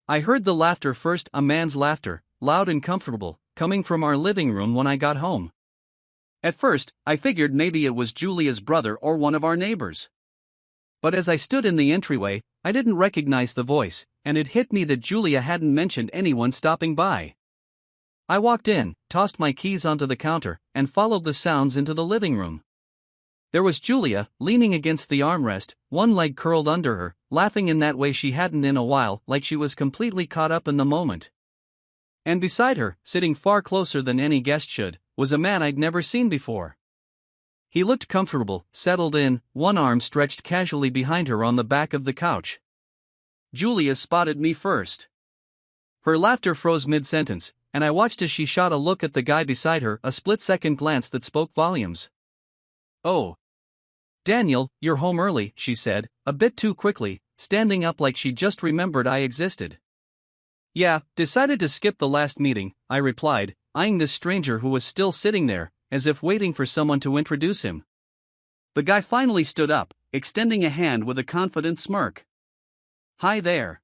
I heard the laughter first, a man's laughter, loud and comfortable, coming from our living room when I got home. At first, I figured maybe it was Julia's brother or one of our neighbors. But as I stood in the entryway, I didn't recognize the voice, and it hit me that Julia hadn't mentioned anyone stopping by. I walked in, tossed my keys onto the counter, and followed the sounds into the living room. There was Julia, leaning against the armrest, one leg curled under her, laughing in that way she hadn't in a while, like she was completely caught up in the moment. And beside her, sitting far closer than any guest should, was a man I'd never seen before. He looked comfortable, settled in, one arm stretched casually behind her on the back of the couch. Julia spotted me first. Her laughter froze mid-sentence, and I watched as she shot a look at the guy beside her, a split-second glance that spoke volumes. "Oh. Daniel, you're home early," she said, a bit too quickly, standing up like she just remembered I existed. "Yeah, decided to skip the last meeting," I replied, eyeing this stranger who was still sitting there, as if waiting for someone to introduce him. The guy finally stood up, extending a hand with a confident smirk. "Hi there.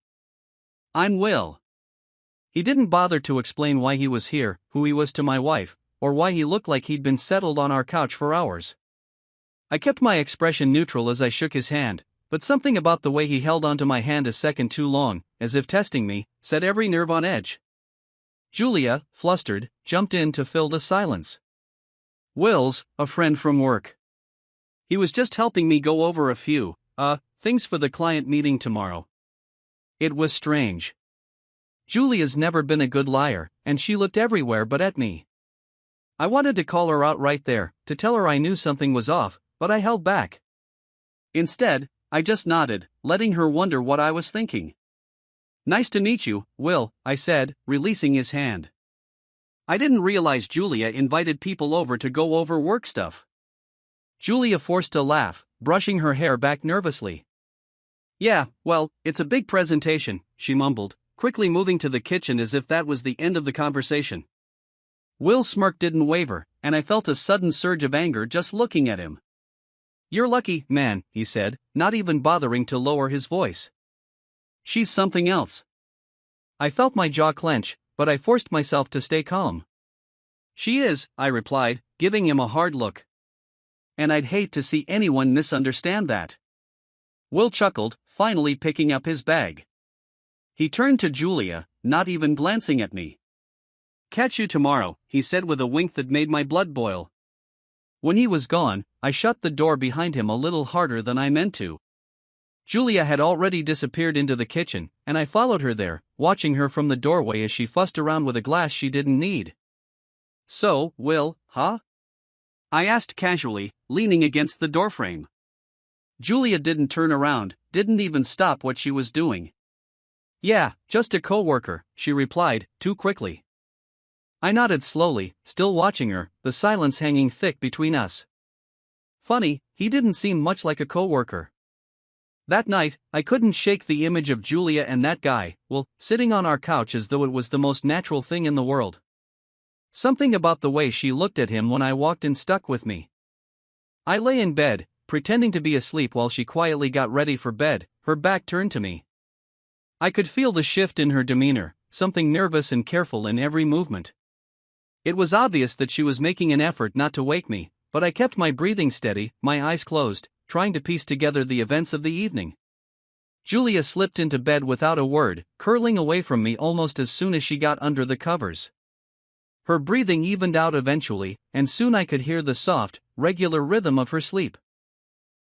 I'm Will." He didn't bother to explain why he was here, who he was to my wife, or why he looked like he'd been settled on our couch for hours. I kept my expression neutral as I shook his hand, but something about the way he held onto my hand a second too long, as if testing me, set every nerve on edge. Julia, flustered, jumped in to fill the silence. "Will's a friend from work. He was just helping me go over a few, things for the client meeting tomorrow." It was strange. Julia's never been a good liar, and she looked everywhere but at me. I wanted to call her out right there, to tell her I knew something was off, but I held back. Instead, I just nodded, letting her wonder what I was thinking. "Nice to meet you, Will," I said, releasing his hand. I didn't realize Julia invited people over to go over work stuff. Julia forced a laugh, brushing her hair back nervously. "Yeah, well, it's a big presentation," she mumbled, quickly moving to the kitchen as if that was the end of the conversation. Will's smirk didn't waver, and I felt a sudden surge of anger just looking at him. "You're lucky, man," he said, not even bothering to lower his voice. "She's something else." I felt my jaw clench, but I forced myself to stay calm. "She is," I replied, giving him a hard look. "And I'd hate to see anyone misunderstand that." Will chuckled, finally picking up his bag. He turned to Julia, not even glancing at me. "Catch you tomorrow," he said with a wink that made my blood boil. When he was gone, I shut the door behind him a little harder than I meant to. Julia had already disappeared into the kitchen, and I followed her there, watching her from the doorway as she fussed around with a glass she didn't need. "So, Will, huh?" I asked casually, leaning against the doorframe. Julia didn't turn around, didn't even stop what she was doing. "Yeah, just a coworker," she replied, too quickly. I nodded slowly, still watching her, the silence hanging thick between us. Funny, he didn't seem much like a coworker. That night, I couldn't shake the image of Julia and that guy, Will, sitting on our couch as though it was the most natural thing in the world. Something about the way she looked at him when I walked in stuck with me. I lay in bed, pretending to be asleep while she quietly got ready for bed, her back turned to me. I could feel the shift in her demeanor, something nervous and careful in every movement. It was obvious that she was making an effort not to wake me, but I kept my breathing steady, my eyes closed, trying to piece together the events of the evening. Julia slipped into bed without a word, curling away from me almost as soon as she got under the covers. Her breathing evened out eventually, and soon I could hear the soft, regular rhythm of her sleep.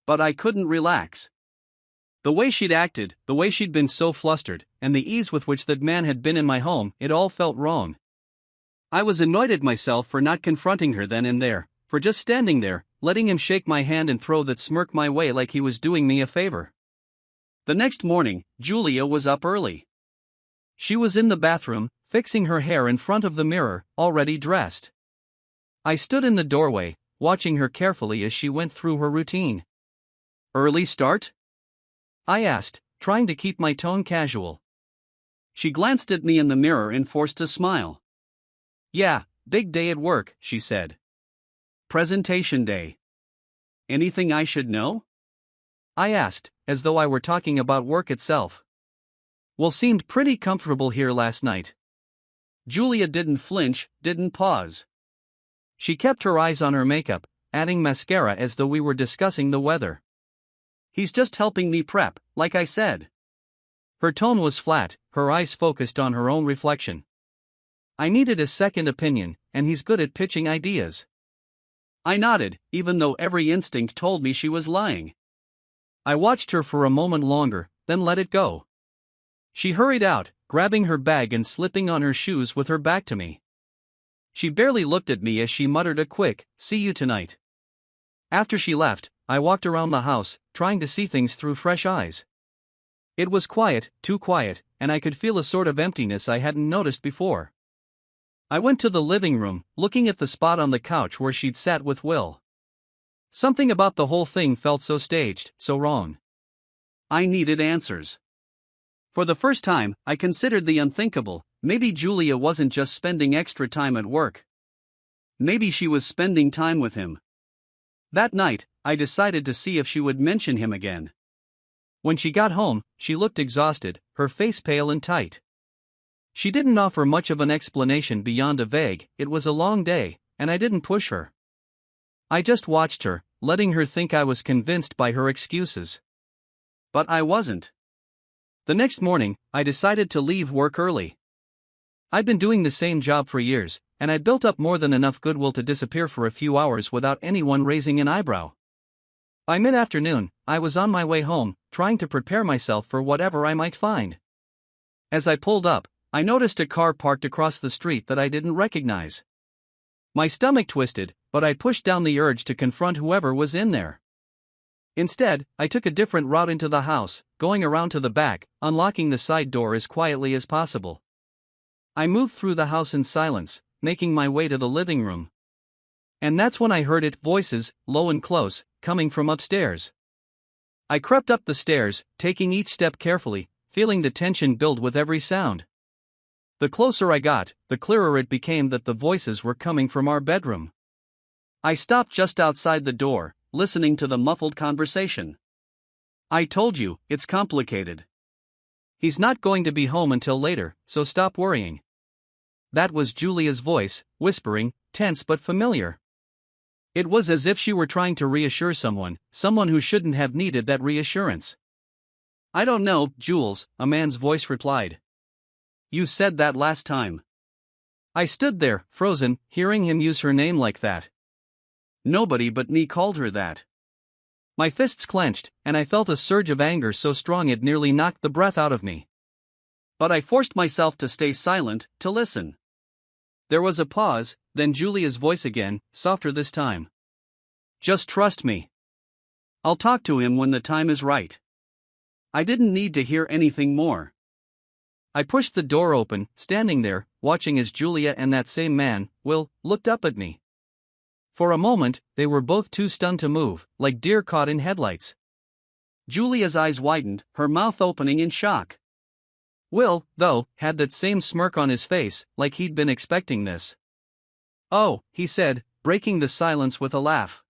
But I couldn't relax. The way she'd acted, the way she'd been so flustered, and the ease with which that man had been in my home, it all felt wrong. I was annoyed at myself for not confronting her then and there, for just standing there, letting him shake my hand and throw that smirk my way like he was doing me a favor. The next morning, Julia was up early. She was in the bathroom, fixing her hair in front of the mirror, already dressed. I stood in the doorway, watching her carefully as she went through her routine. "Early start?" I asked, trying to keep my tone casual. She glanced at me in the mirror and forced a smile. "Yeah, big day at work," she said. "Presentation day. Anything I should know?" I asked, as though I were talking about work itself. Will seemed pretty comfortable here last night. Julia didn't flinch, didn't pause. She kept her eyes on her makeup, adding mascara as though we were discussing the weather. He's just helping me prep, like I said. Her tone was flat, her eyes focused on her own reflection. I needed a second opinion, and he's good at pitching ideas. I nodded, even though every instinct told me she was lying. I watched her for a moment longer, then let it go. She hurried out, grabbing her bag and slipping on her shoes with her back to me. She barely looked at me as she muttered a quick, "See you tonight." After she left, I walked around the house, trying to see things through fresh eyes. It was quiet, too quiet, and I could feel a sort of emptiness I hadn't noticed before. I went to the living room, looking at the spot on the couch where she'd sat with Will. Something about the whole thing felt so staged, so wrong. I needed answers. For the first time, I considered the unthinkable. Maybe Julia wasn't just spending extra time at work. Maybe she was spending time with him. That night, I decided to see if she would mention him again. When she got home, she looked exhausted, her face pale and tight. She didn't offer much of an explanation beyond a vague, "It was a long day," and I didn't push her. I just watched her, letting her think I was convinced by her excuses. But I wasn't. The next morning, I decided to leave work early. I'd been doing the same job for years, and I'd built up more than enough goodwill to disappear for a few hours without anyone raising an eyebrow. By mid-afternoon, I was on my way home, trying to prepare myself for whatever I might find. As I pulled up, I noticed a car parked across the street that I didn't recognize. My stomach twisted, but I pushed down the urge to confront whoever was in there. Instead, I took a different route into the house, going around to the back, unlocking the side door as quietly as possible. I moved through the house in silence, making my way to the living room. And that's when I heard it, voices, low and close, coming from upstairs. I crept up the stairs, taking each step carefully, feeling the tension build with every sound. The closer I got, the clearer it became that the voices were coming from our bedroom. I stopped just outside the door, listening to the muffled conversation. "I told you, it's complicated. He's not going to be home until later, so stop worrying." That was Julia's voice, whispering, tense but familiar. It was as if she were trying to reassure someone who shouldn't have needed that reassurance. "I don't know, Jules," a man's voice replied. "You said that last time." I stood there, frozen, hearing him use her name like that. Nobody but me called her that. My fists clenched, and I felt a surge of anger so strong it nearly knocked the breath out of me. But I forced myself to stay silent, to listen. There was a pause, then Julia's voice again, softer this time. "Just trust me. I'll talk to him when the time is right." I didn't need to hear anything more. I pushed the door open, standing there, watching as Julia and that same man, Will, looked up at me. For a moment, they were both too stunned to move, like deer caught in headlights. Julia's eyes widened, her mouth opening in shock. Will, though, had that same smirk on his face, like he'd been expecting this. "Oh," he said, breaking the silence with a laugh.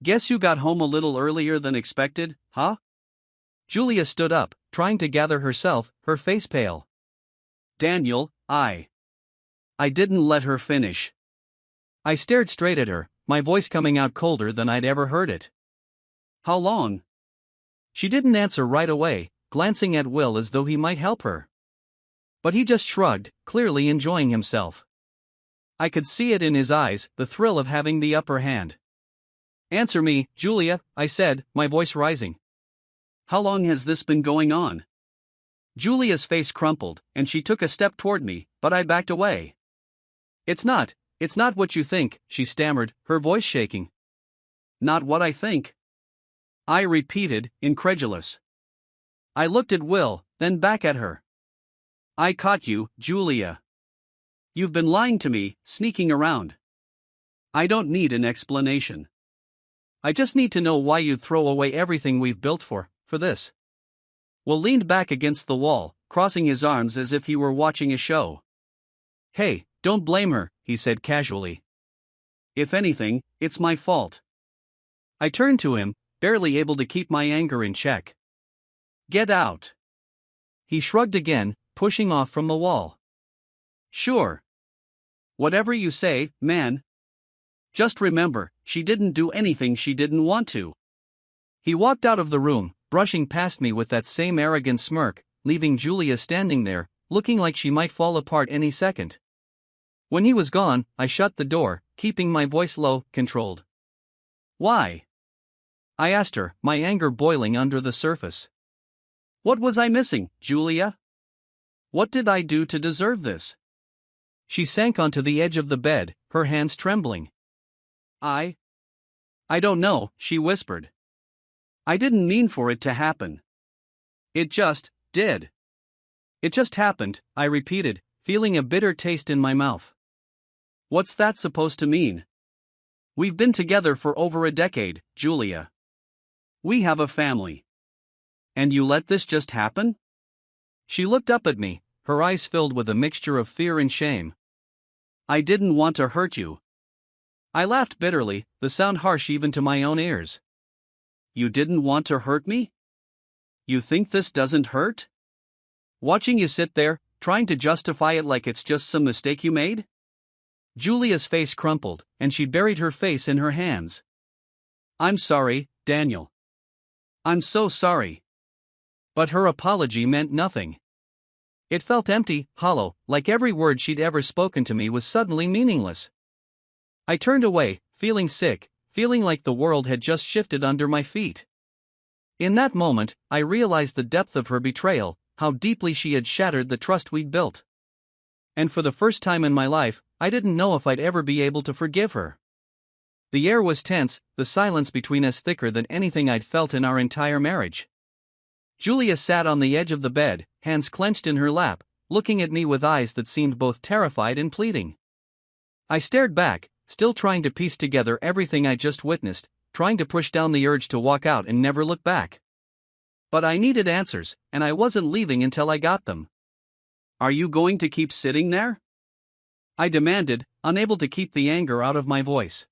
"Guess you got home a little earlier than expected, huh?" Julia stood up, trying to gather herself, her face pale. "Daniel, I didn't let her finish." I stared straight at her, my voice coming out colder than I'd ever heard it. "How long?" She didn't answer right away, glancing at Will as though he might help her. But he just shrugged, clearly enjoying himself. I could see it in his eyes, the thrill of having the upper hand. "Answer me, Julia," I said, my voice rising. "How long has this been going on?" Julia's face crumpled, and she took a step toward me, but I backed away. It's not what you think," she stammered, her voice shaking. "Not what I think?" I repeated, incredulous. I looked at Will, then back at her. "I caught you, Julia. You've been lying to me, sneaking around. I don't need an explanation. I just need to know why you'd throw away everything we've built for this." Will leaned back against the wall, crossing his arms as if he were watching a show. "Hey, don't blame her," he said casually. "If anything, it's my fault." I turned to him, barely able to keep my anger in check. "Get out." he shrugged again, pushing off from the wall. Sure. Whatever you say, man. Just remember, she didn't do anything she didn't want to. He walked out of the room, brushing past me with that same arrogant smirk, leaving Julia standing there, looking like she might fall apart any second. When he was gone, I shut the door, keeping my voice low, controlled. Why? I asked her, my anger boiling under the surface. What was I missing, Julia? What did I do to deserve this? She sank onto the edge of the bed, her hands trembling. I don't know, she whispered. I didn't mean for it to happen. It just did. It just happened, I repeated, feeling a bitter taste in my mouth. What's that supposed to mean? We've been together for over a decade, Julia. We have a family. And you let this just happen? She looked up at me, her eyes filled with a mixture of fear and shame. I didn't want to hurt you. I laughed bitterly, the sound harsh even to my own ears. You didn't want to hurt me? You think this doesn't hurt? Watching you sit there, trying to justify it like it's just some mistake you made? Julia's face crumpled, and she buried her face in her hands. I'm sorry, Daniel. I'm so sorry. But her apology meant nothing. It felt empty, hollow, like every word she'd ever spoken to me was suddenly meaningless. I turned away, feeling sick, feeling like the world had just shifted under my feet. In that moment, I realized the depth of her betrayal, how deeply she had shattered the trust we'd built. And for the first time in my life, I didn't know if I'd ever be able to forgive her. The air was tense, the silence between us thicker than anything I'd felt in our entire marriage. Julia sat on the edge of the bed, hands clenched in her lap, looking at me with eyes that seemed both terrified and pleading. I stared back, still trying to piece together everything I just witnessed, trying to push down the urge to walk out and never look back. But I needed answers, and I wasn't leaving until I got them. Are you going to keep sitting there? I demanded, unable to keep the anger out of my voice.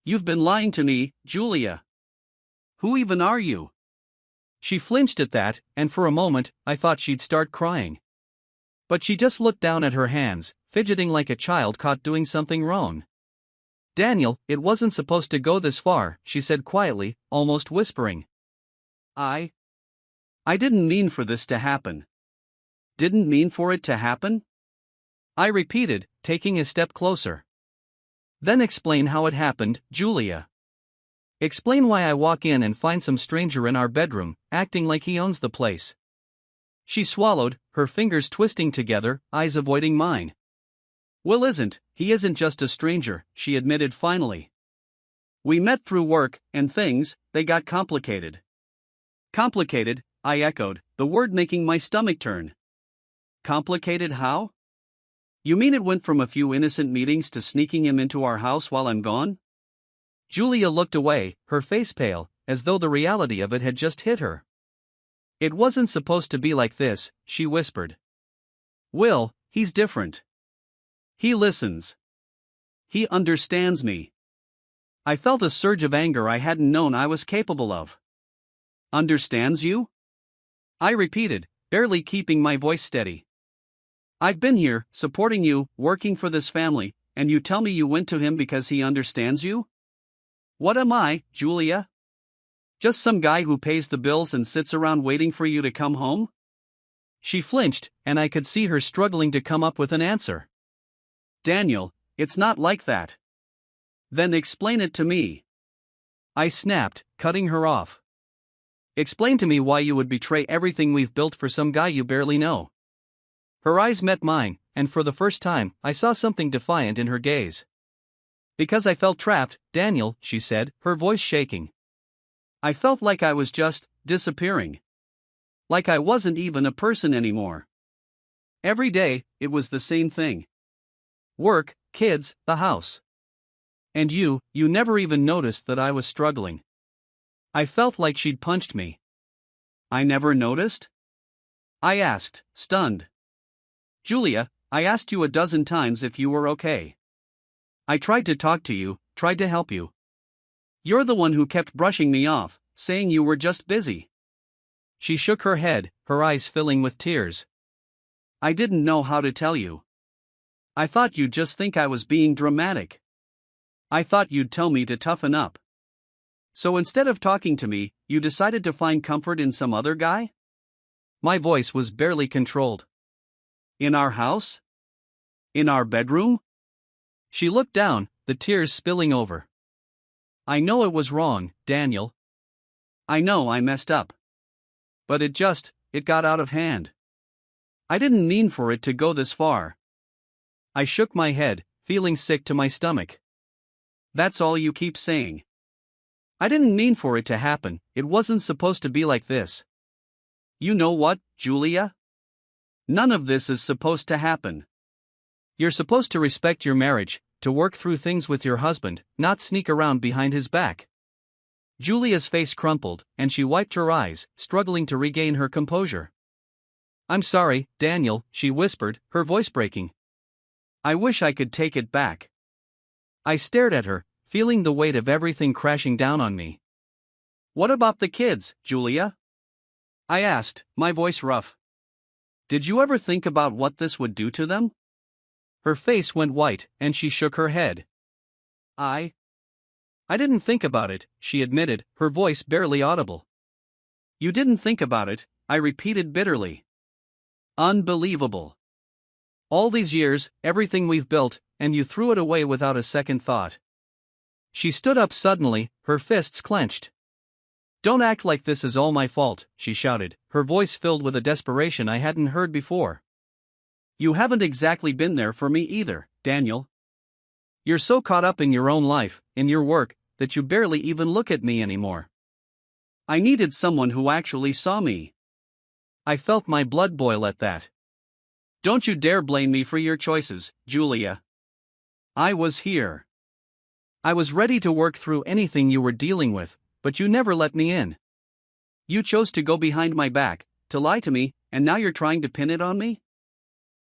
You've been lying to me, Julia. Who even are you? She flinched at that, and for a moment, I thought she'd start crying. But she just looked down at her hands, fidgeting like a child caught doing something wrong. Daniel, it wasn't supposed to go this far, she said quietly, almost whispering. I didn't mean for this to happen. Didn't mean for it to happen? I repeated, taking a step closer. Then explain how it happened, Julia. Explain why I walk in and find some stranger in our bedroom, acting like he owns the place. She swallowed, her fingers twisting together, eyes avoiding mine. Will he isn't just a stranger, she admitted finally. We met through work, and things, they got complicated. Complicated, I echoed, the word making my stomach turn. Complicated how? You mean it went from a few innocent meetings to sneaking him into our house while I'm gone? Julia looked away, her face pale, as though the reality of it had just hit her. It wasn't supposed to be like this, she whispered. Will, he's different. He listens. He understands me. I felt a surge of anger I hadn't known I was capable of. Understands you? I repeated, barely keeping my voice steady. I've been here, supporting you, working for this family, and you tell me you went to him because he understands you? What am I, Julia? Just some guy who pays the bills and sits around waiting for you to come home? She flinched, and I could see her struggling to come up with an answer. Daniel, it's not like that. Then explain it to me. I snapped, cutting her off. Explain to me why you would betray everything we've built for some guy you barely know. Her eyes met mine, and for the first time, I saw something defiant in her gaze. Because I felt trapped, Daniel, she said, her voice shaking. I felt like I was just disappearing. Like I wasn't even a person anymore. Every day, it was the same thing. Work, kids, the house. And you never even noticed that I was struggling. I felt like she'd punched me. I never noticed? I asked, stunned. Julia, I asked you a dozen times if you were okay. I tried to talk to you, tried to help you. You're the one who kept brushing me off, saying you were just busy. She shook her head, her eyes filling with tears. I didn't know how to tell you. I thought you'd just think I was being dramatic. I thought you'd tell me to toughen up. So instead of talking to me, you decided to find comfort in some other guy? My voice was barely controlled. In our house? In our bedroom? She looked down, the tears spilling over. I know it was wrong, Daniel. I know I messed up. But it got out of hand. I didn't mean for it to go this far. I shook my head, feeling sick to my stomach. That's all you keep saying. I didn't mean for it to happen, it wasn't supposed to be like this. You know what, Julia? None of this is supposed to happen. You're supposed to respect your marriage, to work through things with your husband, not sneak around behind his back. Julia's face crumpled, and she wiped her eyes, struggling to regain her composure. I'm sorry, Daniel, she whispered, her voice breaking. I wish I could take it back. I stared at her, feeling the weight of everything crashing down on me. What about the kids, Julia? I asked, my voice rough. Did you ever think about what this would do to them? Her face went white, and she shook her head. I didn't think about it, she admitted, her voice barely audible. You didn't think about it, I repeated bitterly. Unbelievable. All these years, everything we've built, and you threw it away without a second thought. She stood up suddenly, her fists clenched. Don't act like this is all my fault, she shouted, her voice filled with a desperation I hadn't heard before. You haven't exactly been there for me either, Daniel. You're so caught up in your own life, in your work, that you barely even look at me anymore. I needed someone who actually saw me. I felt my blood boil at that. Don't you dare blame me for your choices, Julia. I was here. I was ready to work through anything you were dealing with, but you never let me in. You chose to go behind my back, to lie to me, and now you're trying to pin it on me?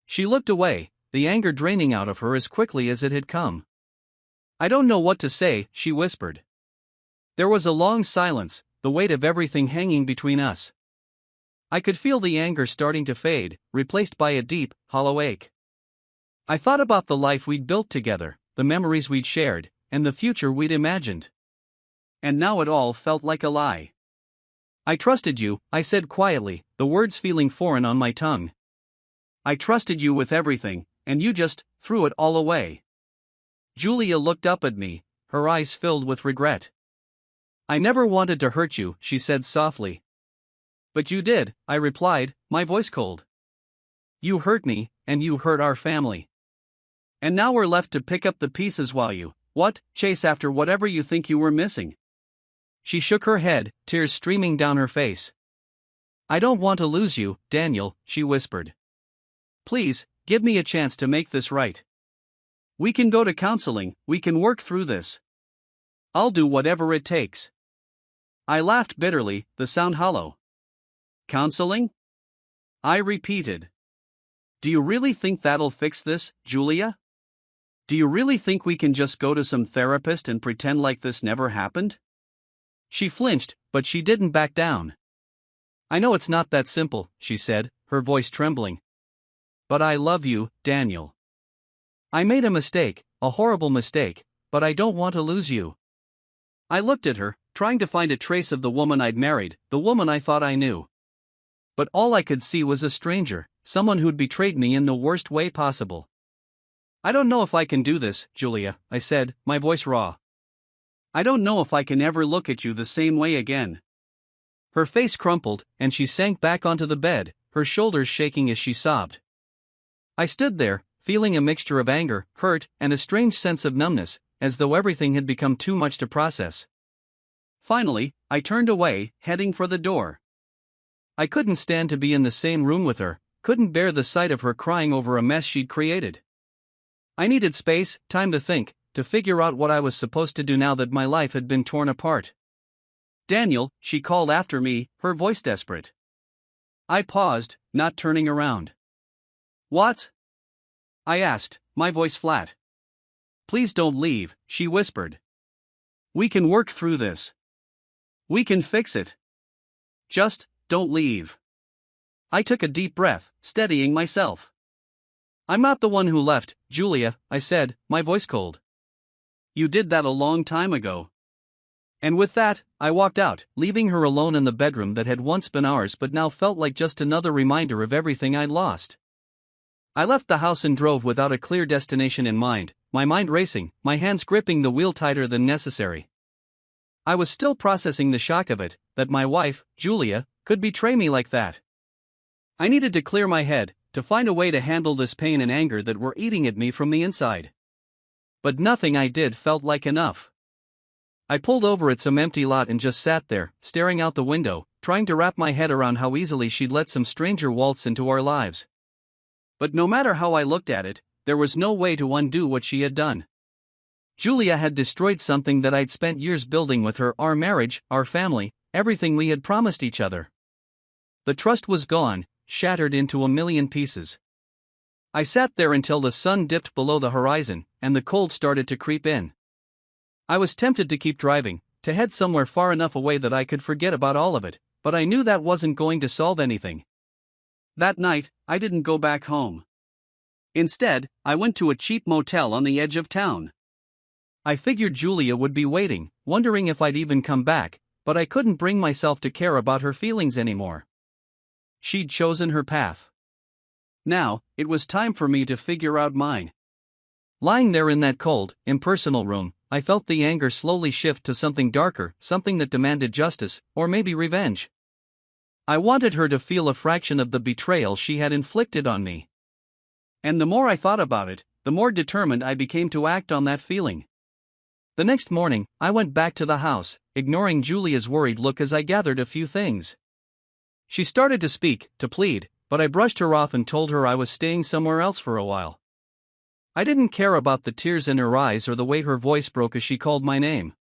She looked away, the anger draining out of her as quickly as it had come. I don't know what to say, she whispered. There was a long silence, the weight of everything hanging between us. I could feel the anger starting to fade, replaced by a deep, hollow ache. I thought about the life we'd built together, the memories we'd shared, and the future we'd imagined. And now it all felt like a lie. I trusted you, I said quietly, the words feeling foreign on my tongue. I trusted you with everything, and you just threw it all away. Julia looked up at me, her eyes filled with regret. I never wanted to hurt you, she said softly. But you did, I replied, my voice cold. You hurt me, and you hurt our family. And now we're left to pick up the pieces while you, chase after whatever you think you were missing. She shook her head, tears streaming down her face. I don't want to lose you, Daniel, she whispered. Please, give me a chance to make this right. We can go to counseling, we can work through this. I'll do whatever it takes. I laughed bitterly, the sound hollow. Counseling? I repeated. Do you really think that'll fix this, Julia? Do you really think we can just go to some therapist and pretend like this never happened? She flinched, but she didn't back down. I know it's not that simple, she said, her voice trembling. But I love you, Daniel. I made a mistake, a horrible mistake, but I don't want to lose you. I looked at her, trying to find a trace of the woman I'd married, the woman I thought I knew. But all I could see was a stranger, someone who'd betrayed me in the worst way possible. I don't know if I can do this, Julia, I said, my voice raw. I don't know if I can ever look at you the same way again. Her face crumpled, and she sank back onto the bed, her shoulders shaking as she sobbed. I stood there, feeling a mixture of anger, hurt, and a strange sense of numbness, as though everything had become too much to process. Finally, I turned away, heading for the door. I couldn't stand to be in the same room with her, couldn't bear the sight of her crying over a mess she'd created. I needed space, time to think, to figure out what I was supposed to do now that my life had been torn apart. Daniel, she called after me, her voice desperate. I paused, not turning around. What? I asked, my voice flat. Please don't leave, she whispered. We can work through this. We can fix it. Just don't leave. I took a deep breath, steadying myself. I'm not the one who left, Julia, I said, my voice cold. You did that a long time ago. And with that, I walked out, leaving her alone in the bedroom that had once been ours but now felt like just another reminder of everything I'd lost. I left the house and drove without a clear destination in mind, my mind racing, my hands gripping the wheel tighter than necessary. I was still processing the shock of it, that my wife, Julia, could betray me like that. I needed to clear my head, to find a way to handle this pain and anger that were eating at me from the inside. But nothing I did felt like enough. I pulled over at some empty lot and just sat there, staring out the window, trying to wrap my head around how easily she'd let some stranger waltz into our lives. But no matter how I looked at it, there was no way to undo what she had done. Julia had destroyed something that I'd spent years building with her, our marriage, our family, everything we had promised each other. The trust was gone, shattered into a million pieces. I sat there until the sun dipped below the horizon, and the cold started to creep in. I was tempted to keep driving, to head somewhere far enough away that I could forget about all of it, but I knew that wasn't going to solve anything. That night, I didn't go back home. Instead, I went to a cheap motel on the edge of town. I figured Julia would be waiting, wondering if I'd even come back, but I couldn't bring myself to care about her feelings anymore. She'd chosen her path. Now, it was time for me to figure out mine. Lying there in that cold, impersonal room, I felt the anger slowly shift to something darker, something that demanded justice, or maybe revenge. I wanted her to feel a fraction of the betrayal she had inflicted on me. And the more I thought about it, the more determined I became to act on that feeling. The next morning, I went back to the house, ignoring Julia's worried look as I gathered a few things. She started to speak, to plead, but I brushed her off and told her I was staying somewhere else for a while. I didn't care about the tears in her eyes or the way her voice broke as she called my name.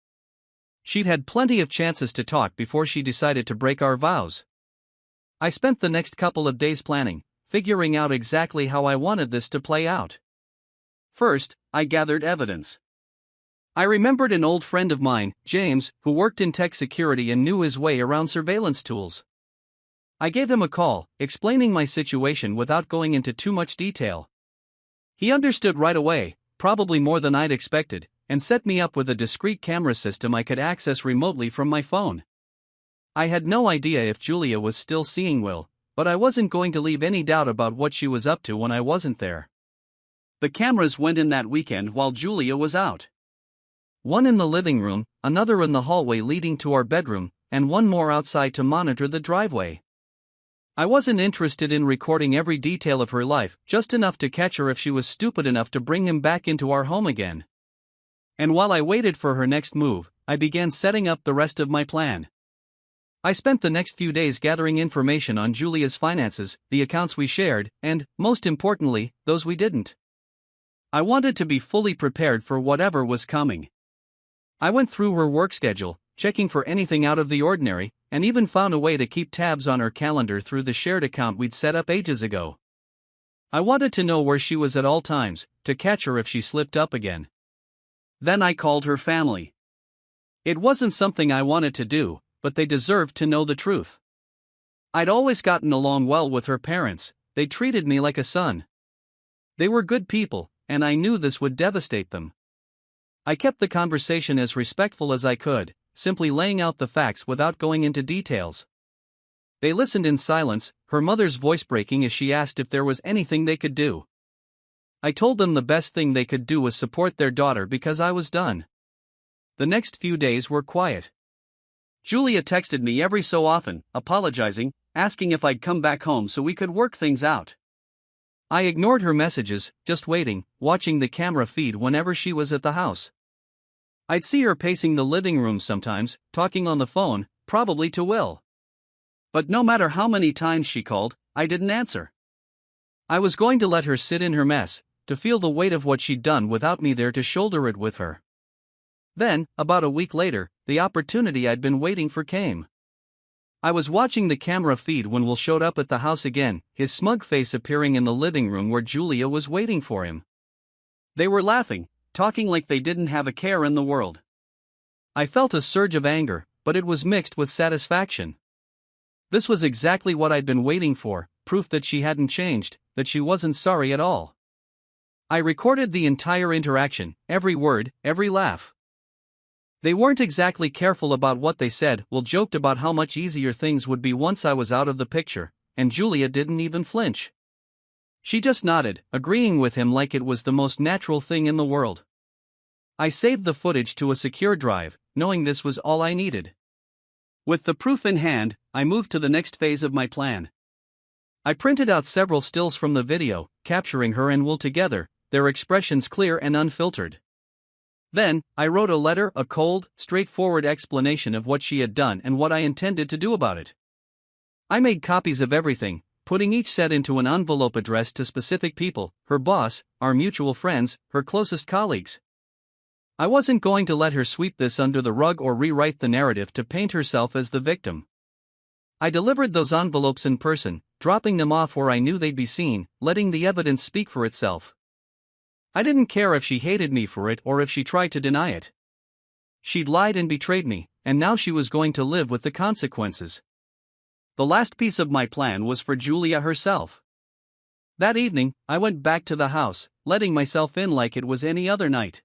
She'd had plenty of chances to talk before she decided to break our vows. I spent the next couple of days planning, figuring out exactly how I wanted this to play out. First, I gathered evidence. I remembered an old friend of mine, James, who worked in tech security and knew his way around surveillance tools. I gave him a call, explaining my situation without going into too much detail. He understood right away, probably more than I'd expected, and set me up with a discreet camera system I could access remotely from my phone. I had no idea if Julia was still seeing Will, but I wasn't going to leave any doubt about what she was up to when I wasn't there. The cameras went in that weekend while Julia was out. One in the living room, another in the hallway leading to our bedroom, and one more outside to monitor the driveway. I wasn't interested in recording every detail of her life, just enough to catch her if she was stupid enough to bring him back into our home again. And while I waited for her next move, I began setting up the rest of my plan. I spent the next few days gathering information on Julia's finances, the accounts we shared, and, most importantly, those we didn't. I wanted to be fully prepared for whatever was coming. I went through her work schedule, checking for anything out of the ordinary, and even found a way to keep tabs on her calendar through the shared account we'd set up ages ago. I wanted to know where she was at all times, to catch her if she slipped up again. Then I called her family. It wasn't something I wanted to do, but they deserved to know the truth. I'd always gotten along well with her parents, they treated me like a son. They were good people, and I knew this would devastate them. I kept the conversation as respectful as I could, simply laying out the facts without going into details. They listened in silence, her mother's voice breaking as she asked if there was anything they could do. I told them the best thing they could do was support their daughter because I was done. The next few days were quiet. Julia texted me every so often, apologizing, asking if I'd come back home so we could work things out. I ignored her messages, just waiting, watching the camera feed whenever she was at the house. I'd see her pacing the living room sometimes, talking on the phone, probably to Will. But no matter how many times she called, I didn't answer. I was going to let her sit in her mess, to feel the weight of what she'd done without me there to shoulder it with her. Then, about a week later, the opportunity I'd been waiting for came. I was watching the camera feed when Will showed up at the house again, his smug face appearing in the living room where Julia was waiting for him. They were laughing, talking like they didn't have a care in the world. I felt a surge of anger, but it was mixed with satisfaction. This was exactly what I'd been waiting for, proof that she hadn't changed, that she wasn't sorry at all. I recorded the entire interaction, every word, every laugh. They weren't exactly careful about what they said. Will joked about how much easier things would be once I was out of the picture, and Julia didn't even flinch. She just nodded, agreeing with him like it was the most natural thing in the world. I saved the footage to a secure drive, knowing this was all I needed. With the proof in hand, I moved to the next phase of my plan. I printed out several stills from the video, capturing her and Will together, their expressions clear and unfiltered. Then, I wrote a letter, a cold, straightforward explanation of what she had done and what I intended to do about it. I made copies of everything, putting each set into an envelope addressed to specific people: her boss, our mutual friends, her closest colleagues. I wasn't going to let her sweep this under the rug or rewrite the narrative to paint herself as the victim. I delivered those envelopes in person, dropping them off where I knew they'd be seen, letting the evidence speak for itself. I didn't care if she hated me for it or if she tried to deny it. She'd lied and betrayed me, and now she was going to live with the consequences. The last piece of my plan was for Julia herself. That evening, I went back to the house, letting myself in like it was any other night.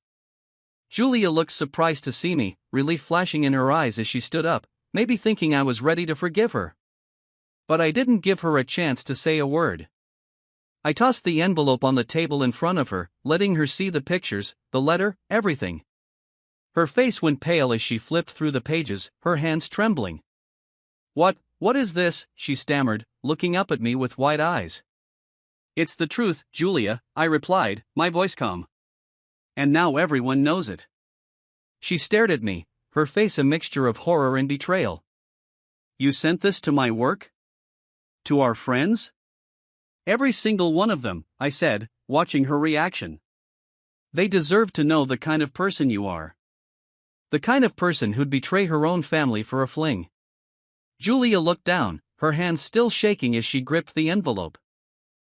Julia looked surprised to see me, relief flashing in her eyes as she stood up, maybe thinking I was ready to forgive her. But I didn't give her a chance to say a word. I tossed the envelope on the table in front of her, letting her see the pictures, the letter, everything. Her face went pale as she flipped through the pages, her hands trembling. What is this?" she stammered, looking up at me with wide eyes. "It's the truth, Julia," I replied, my voice calm. "And now everyone knows it." She stared at me, her face a mixture of horror and betrayal. "You sent this to my work? To our friends?" "Every single one of them," I said, watching her reaction. "They deserve to know the kind of person you are. The kind of person who'd betray her own family for a fling." Julia looked down, her hands still shaking as she gripped the envelope.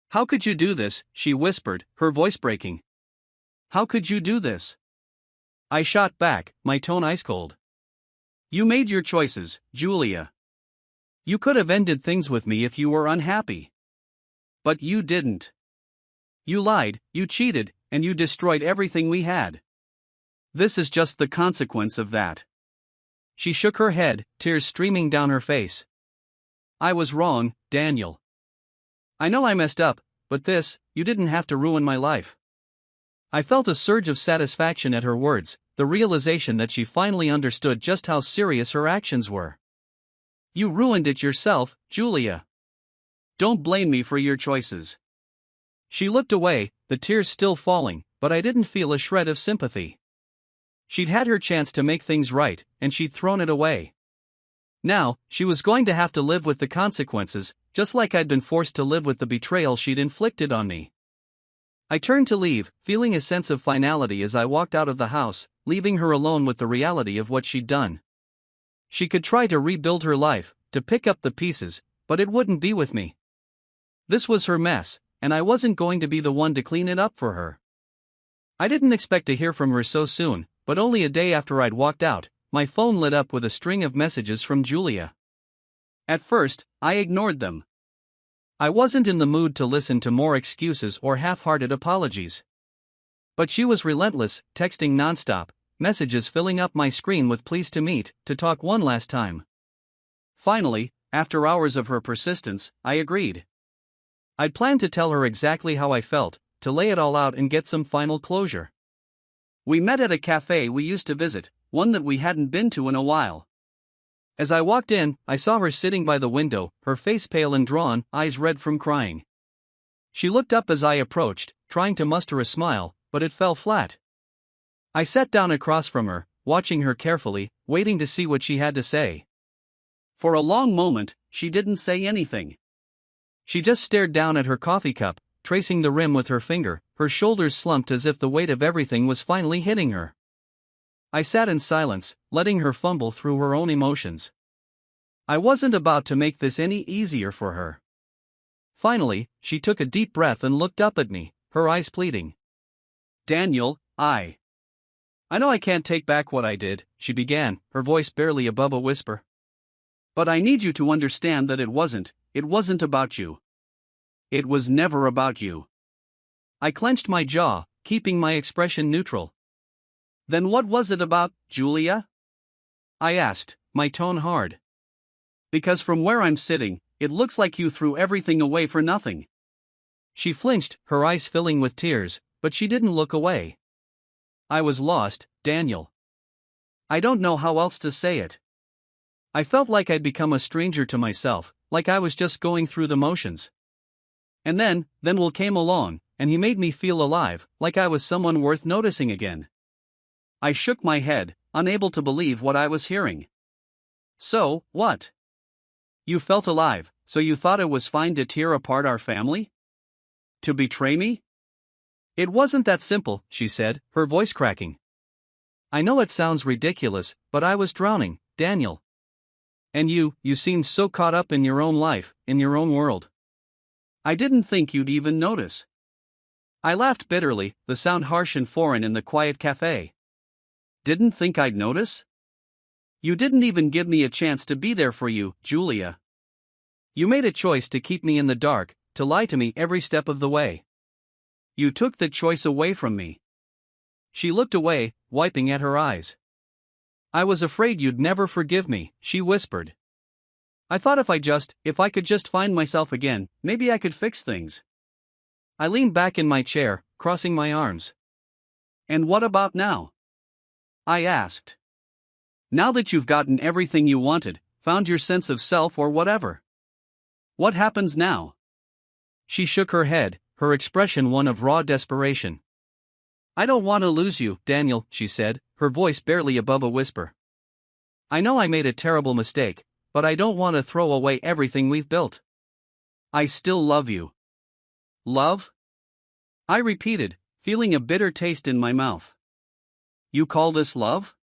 "How could you do this?" she whispered, her voice breaking. "How could you do this?" I shot back, my tone ice cold. "You made your choices, Julia. You could have ended things with me if you were unhappy. But you didn't. You lied, you cheated, and you destroyed everything we had. This is just the consequence of that." She shook her head, tears streaming down her face. "I was wrong, Daniel. I know I messed up, but you didn't have to ruin my life." I felt a surge of satisfaction at her words, the realization that she finally understood just how serious her actions were. "You ruined it yourself, Julia. Don't blame me for your choices." She looked away, the tears still falling, but I didn't feel a shred of sympathy. She'd had her chance to make things right, and she'd thrown it away. Now, she was going to have to live with the consequences, just like I'd been forced to live with the betrayal she'd inflicted on me. I turned to leave, feeling a sense of finality as I walked out of the house, leaving her alone with the reality of what she'd done. She could try to rebuild her life, to pick up the pieces, but it wouldn't be with me. This was her mess, and I wasn't going to be the one to clean it up for her. I didn't expect to hear from her so soon, but only a day after I'd walked out, my phone lit up with a string of messages from Julia. At first, I ignored them. I wasn't in the mood to listen to more excuses or half-hearted apologies. But she was relentless, texting nonstop, messages filling up my screen with "pleased to meet," to talk one last time. Finally, after hours of her persistence, I agreed. I'd planned to tell her exactly how I felt, to lay it all out and get some final closure. We met at a cafe we used to visit, one that we hadn't been to in a while. As I walked in, I saw her sitting by the window, her face pale and drawn, eyes red from crying. She looked up as I approached, trying to muster a smile, but it fell flat. I sat down across from her, watching her carefully, waiting to see what she had to say. For a long moment, she didn't say anything. She just stared down at her coffee cup, tracing the rim with her finger, her shoulders slumped as if the weight of everything was finally hitting her. I sat in silence, letting her fumble through her own emotions. I wasn't about to make this any easier for her. Finally, she took a deep breath and looked up at me, her eyes pleading. "Daniel, I know I can't take back what I did," she began, her voice barely above a whisper. But I need you to understand that it wasn't about you. It was never about you. I clenched my jaw, keeping my expression neutral. Then what was it about, Julia? I asked, my tone hard. Because from where I'm sitting, it looks like you threw everything away for nothing. She flinched, her eyes filling with tears, but she didn't look away. I was lost, Daniel. I don't know how else to say it. I felt like I'd become a stranger to myself, like I was just going through the motions. And then Will came along, and he made me feel alive, like I was someone worth noticing again. I shook my head, unable to believe what I was hearing. So, what? You felt alive, so you thought it was fine to tear apart our family? To betray me? It wasn't that simple, she said, her voice cracking. I know it sounds ridiculous, but I was drowning, Daniel. And you seemed so caught up in your own life, in your own world. I didn't think you'd even notice. I laughed bitterly, the sound harsh and foreign in the quiet cafe. Didn't think I'd notice? You didn't even give me a chance to be there for you, Julia. You made a choice to keep me in the dark, to lie to me every step of the way. You took the choice away from me. She looked away, wiping at her eyes. I was afraid you'd never forgive me, she whispered. I thought if I could just find myself again, maybe I could fix things. I leaned back in my chair, crossing my arms. And what about now? I asked. Now that you've gotten everything you wanted, found your sense of self or whatever. What happens now? She shook her head, her expression one of raw desperation. I don't want to lose you, Daniel, she said, her voice barely above a whisper. I know I made a terrible mistake, but I don't want to throw away everything we've built. I still love you. Love? I repeated, feeling a bitter taste in my mouth. You call this love?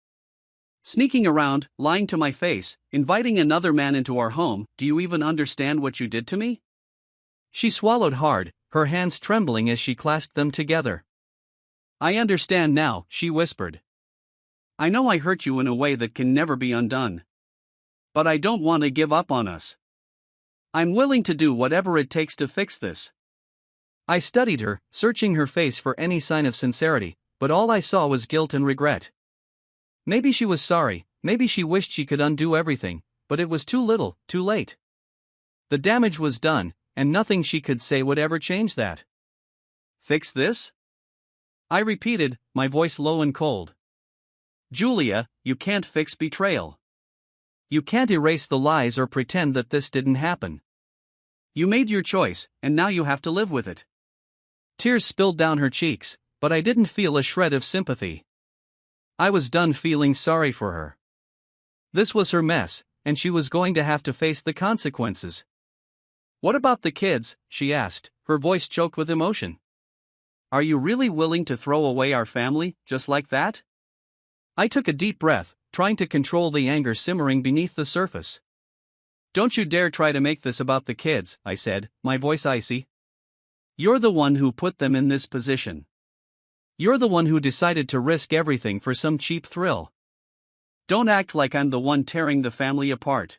Sneaking around, lying to my face, inviting another man into our home, do you even understand what you did to me? She swallowed hard, her hands trembling as she clasped them together. I understand now, she whispered. I know I hurt you in a way that can never be undone. But I don't want to give up on us. I'm willing to do whatever it takes to fix this. I studied her, searching her face for any sign of sincerity, but all I saw was guilt and regret. Maybe she was sorry, maybe she wished she could undo everything, but it was too little, too late. The damage was done, and nothing she could say would ever change that. Fix this? I repeated, my voice low and cold. Julia, you can't fix betrayal. You can't erase the lies or pretend that this didn't happen. You made your choice, and now you have to live with it. Tears spilled down her cheeks, but I didn't feel a shred of sympathy. I was done feeling sorry for her. This was her mess, and she was going to have to face the consequences. What about the kids? She asked, her voice choked with emotion. Are you really willing to throw away our family, just like that? I took a deep breath, trying to control the anger simmering beneath the surface. Don't you dare try to make this about the kids, I said, my voice icy. You're the one who put them in this position. You're the one who decided to risk everything for some cheap thrill. Don't act like I'm the one tearing the family apart.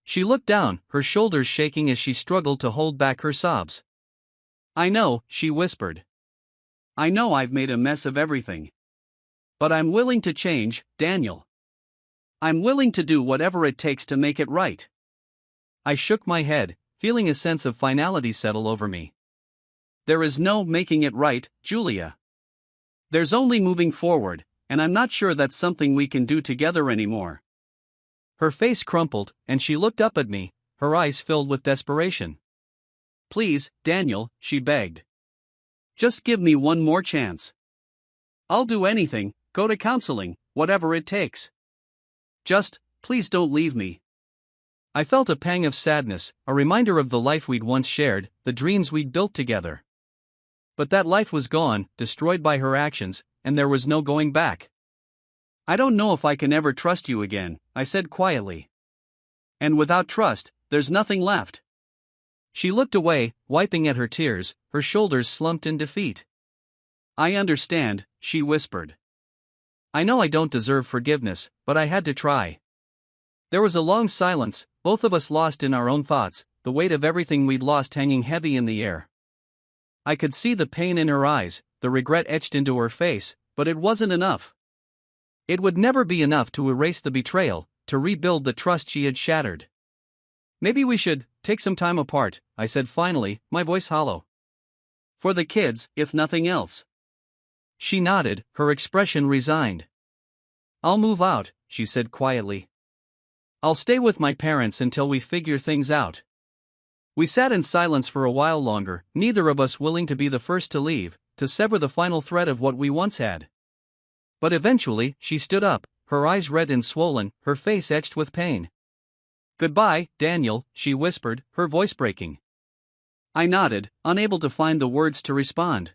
She looked down, her shoulders shaking as she struggled to hold back her sobs. I know, she whispered. I know I've made a mess of everything. But I'm willing to change, Daniel. I'm willing to do whatever it takes to make it right. I shook my head, feeling a sense of finality settle over me. There is no making it right, Julia. There's only moving forward, and I'm not sure that's something we can do together anymore. Her face crumpled, and she looked up at me, her eyes filled with desperation. Please, Daniel, she begged. Just give me one more chance. I'll do anything, go to counseling, whatever it takes. Just, please don't leave me. I felt a pang of sadness, a reminder of the life we'd once shared, the dreams we'd built together. But that life was gone, destroyed by her actions, and there was no going back. I don't know if I can ever trust you again, I said quietly. And without trust, there's nothing left. She looked away, wiping at her tears, her shoulders slumped in defeat. I understand, she whispered. I know I don't deserve forgiveness, but I had to try. There was a long silence, both of us lost in our own thoughts, the weight of everything we'd lost hanging heavy in the air. I could see the pain in her eyes, the regret etched into her face, but it wasn't enough. It would never be enough to erase the betrayal, to rebuild the trust she had shattered. "Maybe we should take some time apart," I said finally, my voice hollow. "For the kids, if nothing else." She nodded, her expression resigned. "I'll move out," she said quietly. "I'll stay with my parents until we figure things out." We sat in silence for a while longer, neither of us willing to be the first to leave, to sever the final thread of what we once had. But eventually, she stood up, her eyes red and swollen, her face etched with pain. "Goodbye, Daniel," she whispered, her voice breaking. I nodded, unable to find the words to respond.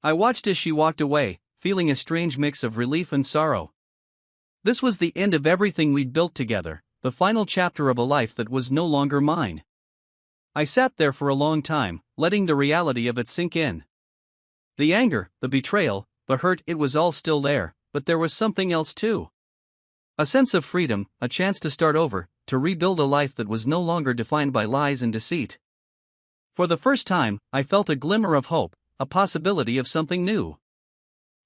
I watched as she walked away, feeling a strange mix of relief and sorrow. This was the end of everything we'd built together, the final chapter of a life that was no longer mine. I sat there for a long time, letting the reality of it sink in. The anger, the betrayal, the hurt, it was all still there, but there was something else too. A sense of freedom, a chance to start over, to rebuild a life that was no longer defined by lies and deceit. For the first time, I felt a glimmer of hope, a possibility of something new.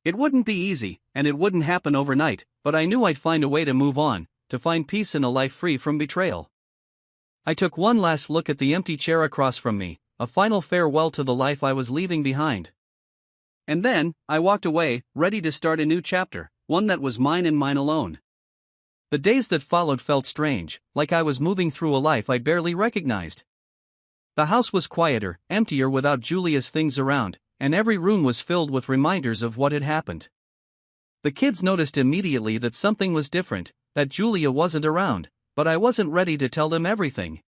It wouldn't be easy, and it wouldn't happen overnight, but I knew I'd find a way to move on, to find peace in a life free from betrayal. I took one last look at the empty chair across from me, a final farewell to the life I was leaving behind. And then, I walked away, ready to start a new chapter, one that was mine and mine alone. The days that followed felt strange, like I was moving through a life I barely recognized. The house was quieter, emptier without Julia's things around, and every room was filled with reminders of what had happened. The kids noticed immediately that something was different, that Julia wasn't around, but I wasn't ready to tell them everything.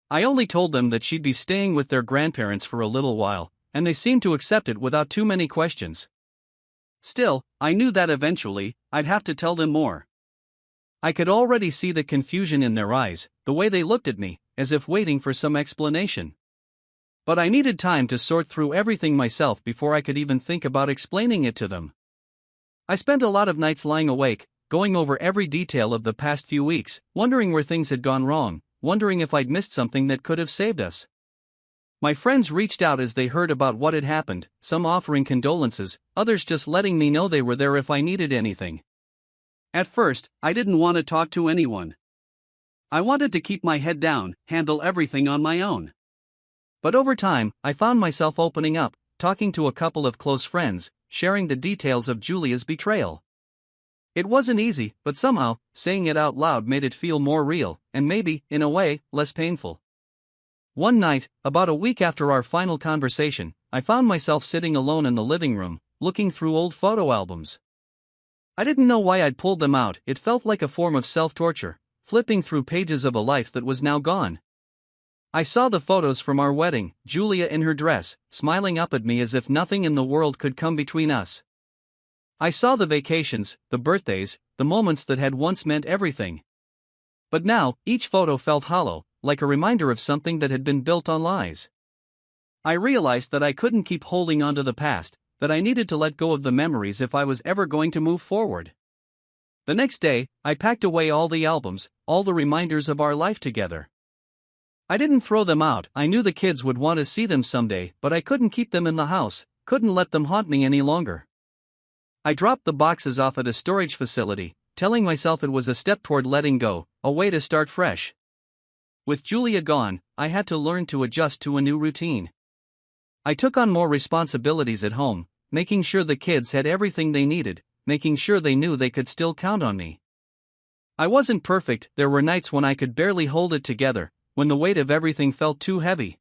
I only told them that she'd be staying with their grandparents for a little while, and they seemed to accept it without too many questions. Still, I knew that eventually, I'd have to tell them more. I could already see the confusion in their eyes, the way they looked at me, as if waiting for some explanation. But I needed time to sort through everything myself before I could even think about explaining it to them. I spent a lot of nights lying awake, going over every detail of the past few weeks, wondering where things had gone wrong, wondering if I'd missed something that could have saved us. My friends reached out as they heard about what had happened, some offering condolences, others just letting me know they were there if I needed anything. At first, I didn't want to talk to anyone. I wanted to keep my head down, handle everything on my own. But over time, I found myself opening up, talking to a couple of close friends, sharing the details of Julia's betrayal. It wasn't easy, but somehow, saying it out loud made it feel more real, and maybe, in a way, less painful. One night, about a week after our final conversation, I found myself sitting alone in the living room, looking through old photo albums. I didn't know why I'd pulled them out, it felt like a form of self-torture, flipping through pages of a life that was now gone. I saw the photos from our wedding, Julia in her dress, smiling up at me as if nothing in the world could come between us. I saw the vacations, the birthdays, the moments that had once meant everything. But now, each photo felt hollow, like a reminder of something that had been built on lies. I realized that I couldn't keep holding on to the past, that I needed to let go of the memories if I was ever going to move forward. The next day, I packed away all the albums, all the reminders of our life together. I didn't throw them out, I knew the kids would want to see them someday, but I couldn't keep them in the house, couldn't let them haunt me any longer. I dropped the boxes off at a storage facility, telling myself it was a step toward letting go, a way to start fresh. With Julia gone, I had to learn to adjust to a new routine. I took on more responsibilities at home, making sure the kids had everything they needed, making sure they knew they could still count on me. I wasn't perfect, there were nights when I could barely hold it together, when the weight of everything felt too heavy.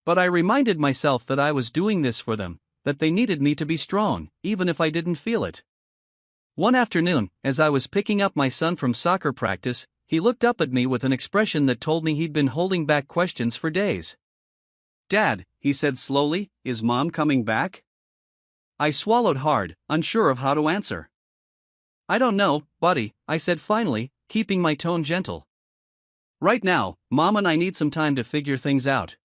But I reminded myself that I was doing this for them, that they needed me to be strong, even if I didn't feel it. One afternoon, as I was picking up my son from soccer practice, he looked up at me with an expression that told me he'd been holding back questions for days. "Dad," he said slowly, "is Mom coming back?" I swallowed hard, unsure of how to answer. "I don't know, buddy," I said finally, keeping my tone gentle. "Right now, Mom and I need some time to figure things out."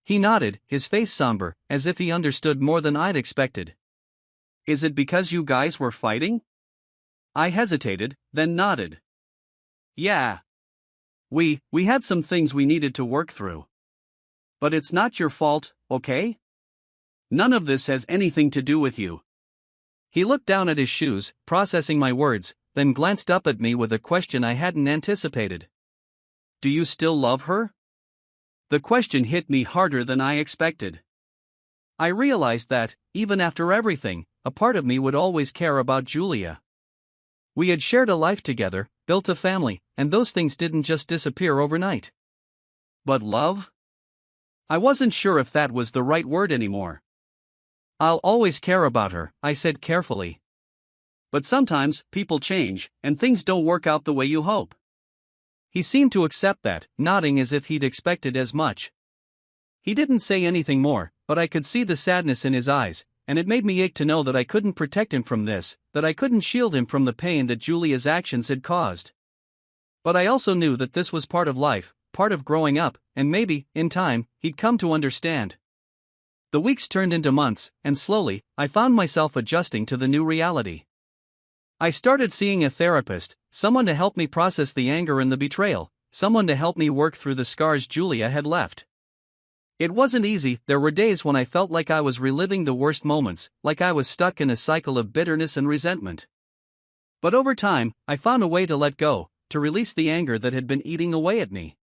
He nodded, his face somber, as if he understood more than I'd expected. "Is it because you guys were fighting?" I hesitated, then nodded. Yeah. We had some things we needed to work through. But it's not your fault, okay? None of this has anything to do with you. He looked down at his shoes, processing my words, then glanced up at me with a question I hadn't anticipated. Do you still love her? The question hit me harder than I expected. I realized that, even after everything, a part of me would always care about Julia. We had shared a life together, built a family, and those things didn't just disappear overnight. But love? I wasn't sure if that was the right word anymore. I'll always care about her, I said carefully. But sometimes, people change, and things don't work out the way you hope. He seemed to accept that, nodding as if he'd expected as much. He didn't say anything more, but I could see the sadness in his eyes, and it made me ache to know that I couldn't protect him from this, that I couldn't shield him from the pain that Julia's actions had caused. But I also knew that this was part of life, part of growing up, and maybe, in time, he'd come to understand. The weeks turned into months, and slowly, I found myself adjusting to the new reality. I started seeing a therapist, someone to help me process the anger and the betrayal, someone to help me work through the scars Julia had left. It wasn't easy. There were days when I felt like I was reliving the worst moments, like I was stuck in a cycle of bitterness and resentment. But over time, I found a way to let go, to release the anger that had been eating away at me.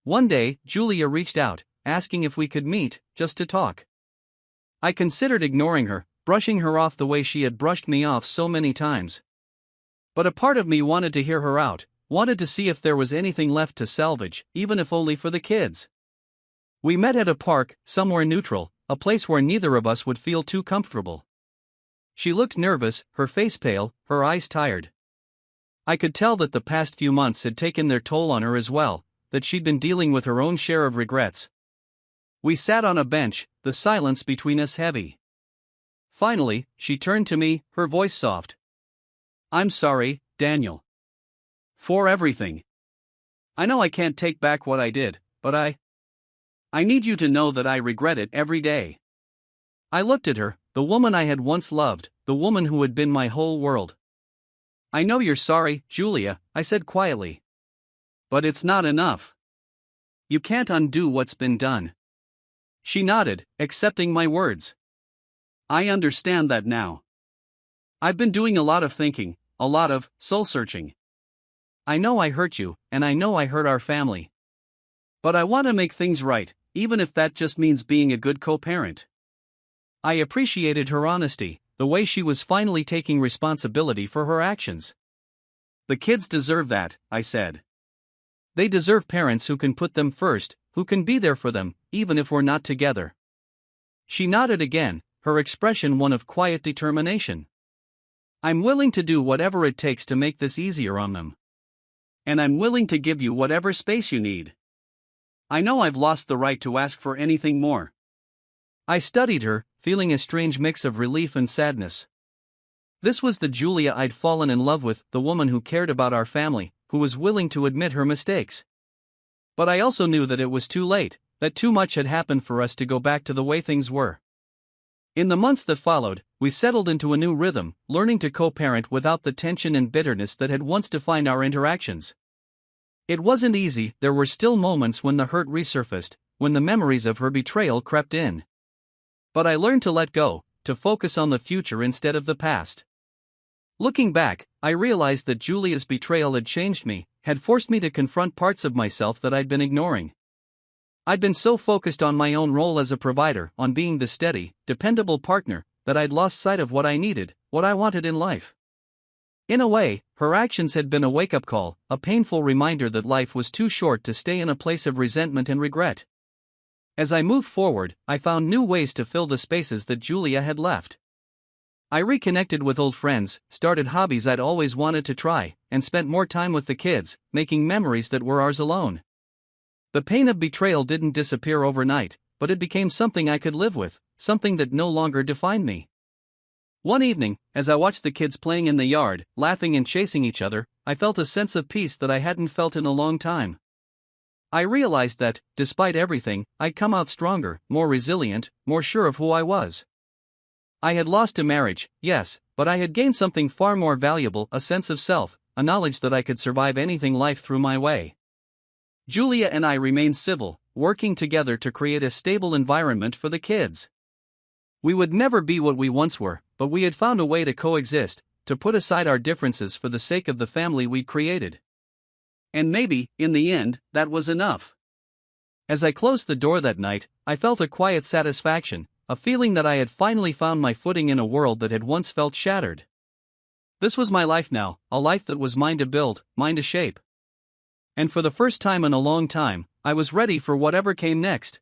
One day, Julia reached out, asking if we could meet, just to talk. I considered ignoring her, brushing her off the way she had brushed me off so many times. But a part of me wanted to hear her out, wanted to see if there was anything left to salvage, even if only for the kids. We met at a park, somewhere neutral, a place where neither of us would feel too comfortable. She looked nervous, her face pale, her eyes tired. I could tell that the past few months had taken their toll on her as well, that she'd been dealing with her own share of regrets. We sat on a bench, the silence between us heavy. Finally, she turned to me, her voice soft. I'm sorry, Daniel. For everything. I know I can't take back what I did, but I need you to know that I regret it every day. I looked at her, the woman I had once loved, the woman who had been my whole world. I know you're sorry, Julia, I said quietly. But it's not enough. You can't undo what's been done. She nodded, accepting my words. I understand that now. I've been doing a lot of thinking, a lot of soul-searching. I know I hurt you, and I know I hurt our family. But I want to make things right, even if that just means being a good co-parent. I appreciated her honesty, the way she was finally taking responsibility for her actions. The kids deserve that, I said. They deserve parents who can put them first, who can be there for them, even if we're not together. She nodded again, her expression one of quiet determination. I'm willing to do whatever it takes to make this easier on them. And I'm willing to give you whatever space you need. I know I've lost the right to ask for anything more. I studied her, feeling a strange mix of relief and sadness. This was the Julia I'd fallen in love with, the woman who cared about our family, who was willing to admit her mistakes. But I also knew that it was too late, that too much had happened for us to go back to the way things were. In the months that followed, we settled into a new rhythm, learning to co-parent without the tension and bitterness that had once defined our interactions. It wasn't easy. There were still moments when the hurt resurfaced, when the memories of her betrayal crept in. But I learned to let go, to focus on the future instead of the past. Looking back, I realized that Julia's betrayal had changed me, had forced me to confront parts of myself that I'd been ignoring. I'd been so focused on my own role as a provider, on being the steady, dependable partner, that I'd lost sight of what I needed, what I wanted in life. In a way, her actions had been a wake-up call, a painful reminder that life was too short to stay in a place of resentment and regret. As I moved forward, I found new ways to fill the spaces that Julia had left. I reconnected with old friends, started hobbies I'd always wanted to try, and spent more time with the kids, making memories that were ours alone. The pain of betrayal didn't disappear overnight, but it became something I could live with, something that no longer defined me. One evening, as I watched the kids playing in the yard, laughing and chasing each other, I felt a sense of peace that I hadn't felt in a long time. I realized that, despite everything, I'd come out stronger, more resilient, more sure of who I was. I had lost a marriage, yes, but I had gained something far more valuable, a sense of self, a knowledge that I could survive anything life threw my way. Julia and I remained civil, working together to create a stable environment for the kids. We would never be what we once were, but we had found a way to coexist, to put aside our differences for the sake of the family we'd created. And maybe, in the end, that was enough. As I closed the door that night, I felt a quiet satisfaction, a feeling that I had finally found my footing in a world that had once felt shattered. This was my life now, a life that was mine to build, mine to shape. And for the first time in a long time, I was ready for whatever came next.